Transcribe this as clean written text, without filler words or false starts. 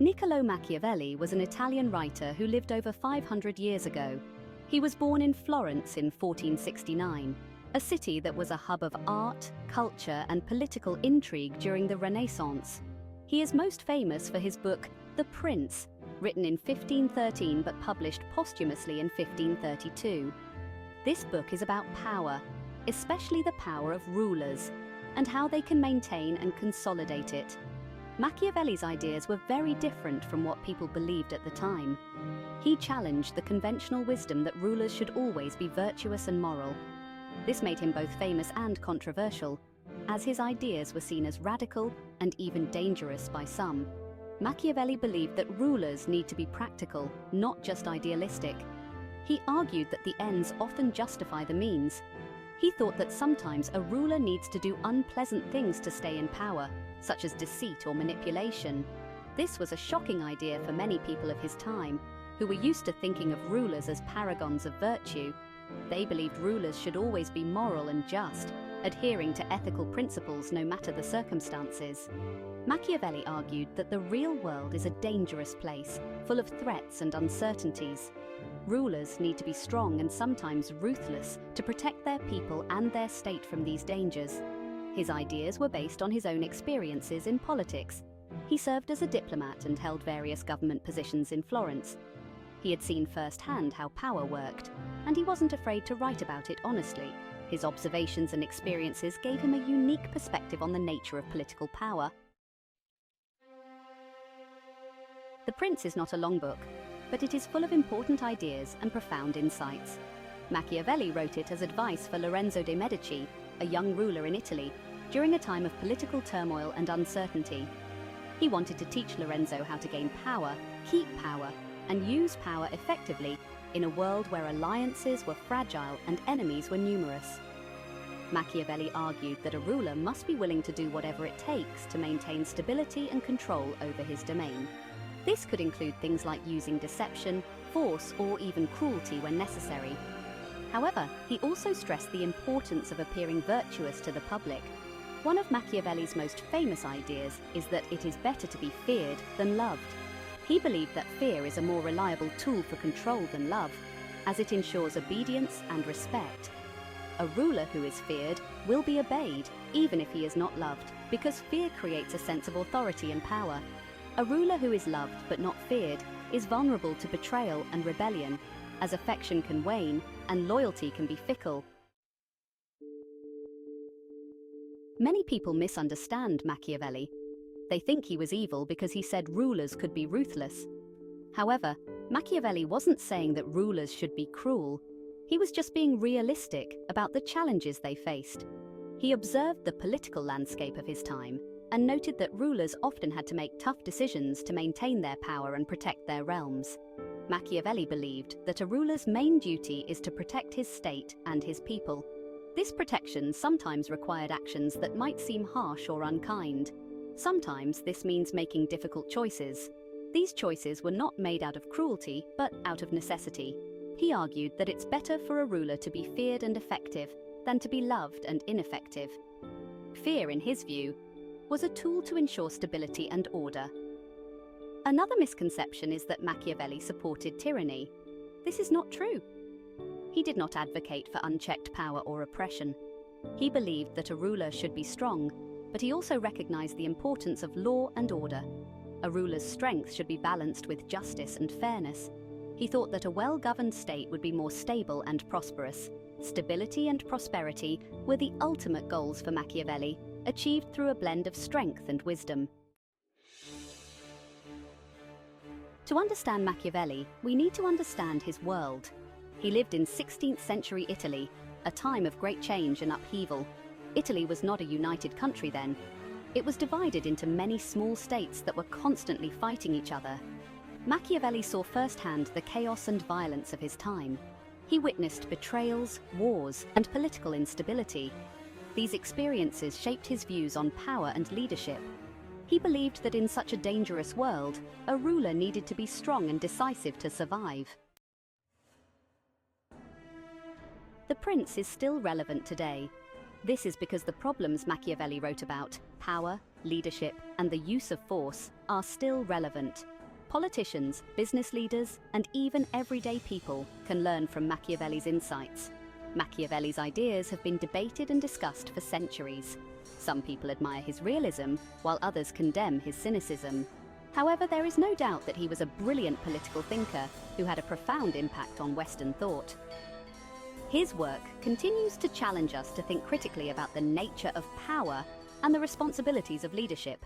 Niccolò Machiavelli was an Italian writer who lived over 500 years ago. He was born in Florence in 1469, a city that was a hub of art, culture, and political intrigue during the Renaissance. He is most famous for his book, The Prince, written in 1513 but published posthumously in 1532. This book is about power, especially the power of rulers, and how they can maintain and consolidate it. Machiavelli's ideas were very different from what people believed at the time. He challenged the conventional wisdom that rulers should always be virtuous and moral. This made him both famous and controversial, as his ideas were seen as radical and even dangerous by some. Machiavelli believed that rulers need to be practical, not just idealistic. He argued that the ends often justify the means. He thought that sometimes a ruler needs to do unpleasant things to stay in power, such as deceit or manipulation. This was a shocking idea for many people of his time, who were used to thinking of rulers as paragons of virtue. They believed rulers should always be moral and just, adhering to ethical principles no matter the circumstances. Machiavelli argued that the real world is a dangerous place, full of threats and uncertainties. Rulers need to be strong and sometimes ruthless to protect their people and their state from these dangers. His ideas were based on his own experiences in politics. He served as a diplomat and held various government positions in Florence. He had seen firsthand how power worked, and he wasn't afraid to write about it honestly. His observations and experiences gave him a unique perspective on the nature of political power. The Prince is not a long book, but it is full of important ideas and profound insights. Machiavelli wrote it as advice for Lorenzo de' Medici, a young ruler in Italy, during a time of political turmoil and uncertainty. He wanted to teach Lorenzo how to gain power, keep power, and use power effectively in a world where alliances were fragile and enemies were numerous. Machiavelli argued that a ruler must be willing to do whatever it takes to maintain stability and control over his domain. This could include things like using deception, force, or even cruelty when necessary. However, he also stressed the importance of appearing virtuous to the public. One of Machiavelli's most famous ideas is that it is better to be feared than loved. He believed that fear is a more reliable tool for control than love, as it ensures obedience and respect. A ruler who is feared will be obeyed, even if he is not loved, because fear creates a sense of authority and power. A ruler who is loved but not feared is vulnerable to betrayal and rebellion, as affection can wane and loyalty can be fickle. Many people misunderstand Machiavelli. They think he was evil because he said rulers could be ruthless. However, Machiavelli wasn't saying that rulers should be cruel. He was just being realistic about the challenges they faced. He observed the political landscape of his time and noted that rulers often had to make tough decisions to maintain their power and protect their realms. Machiavelli believed that a ruler's main duty is to protect his state and his people. This protection sometimes required actions that might seem harsh or unkind. Sometimes this means making difficult choices. These choices were not made out of cruelty, but out of necessity. He argued that it's better for a ruler to be feared and effective than to be loved and ineffective. Fear, in his view, was a tool to ensure stability and order. Another misconception is that Machiavelli supported tyranny. This is not true. He did not advocate for unchecked power or oppression. He believed that a ruler should be strong, but he also recognized the importance of law and order. A ruler's strength should be balanced with justice and fairness. He thought that a well-governed state would be more stable and prosperous. Stability and prosperity were the ultimate goals for Machiavelli, achieved through a blend of strength and wisdom. To understand Machiavelli, we need to understand his world. He lived in 16th century Italy, a time of great change and upheaval. Italy was not a united country then. It was divided into many small states that were constantly fighting each other. Machiavelli saw firsthand the chaos and violence of his time. He witnessed betrayals, wars, and political instability. These experiences shaped his views on power and leadership. He believed that in such a dangerous world, a ruler needed to be strong and decisive to survive. The Prince is still relevant today. This is because the problems Machiavelli wrote about, power, leadership, and the use of force, are still relevant. Politicians, business leaders, and even everyday people can learn from Machiavelli's insights. Machiavelli's ideas have been debated and discussed for centuries. Some people admire his realism, while others condemn his cynicism. However, there is no doubt that he was a brilliant political thinker who had a profound impact on Western thought. His work continues to challenge us to think critically about the nature of power and the responsibilities of leadership.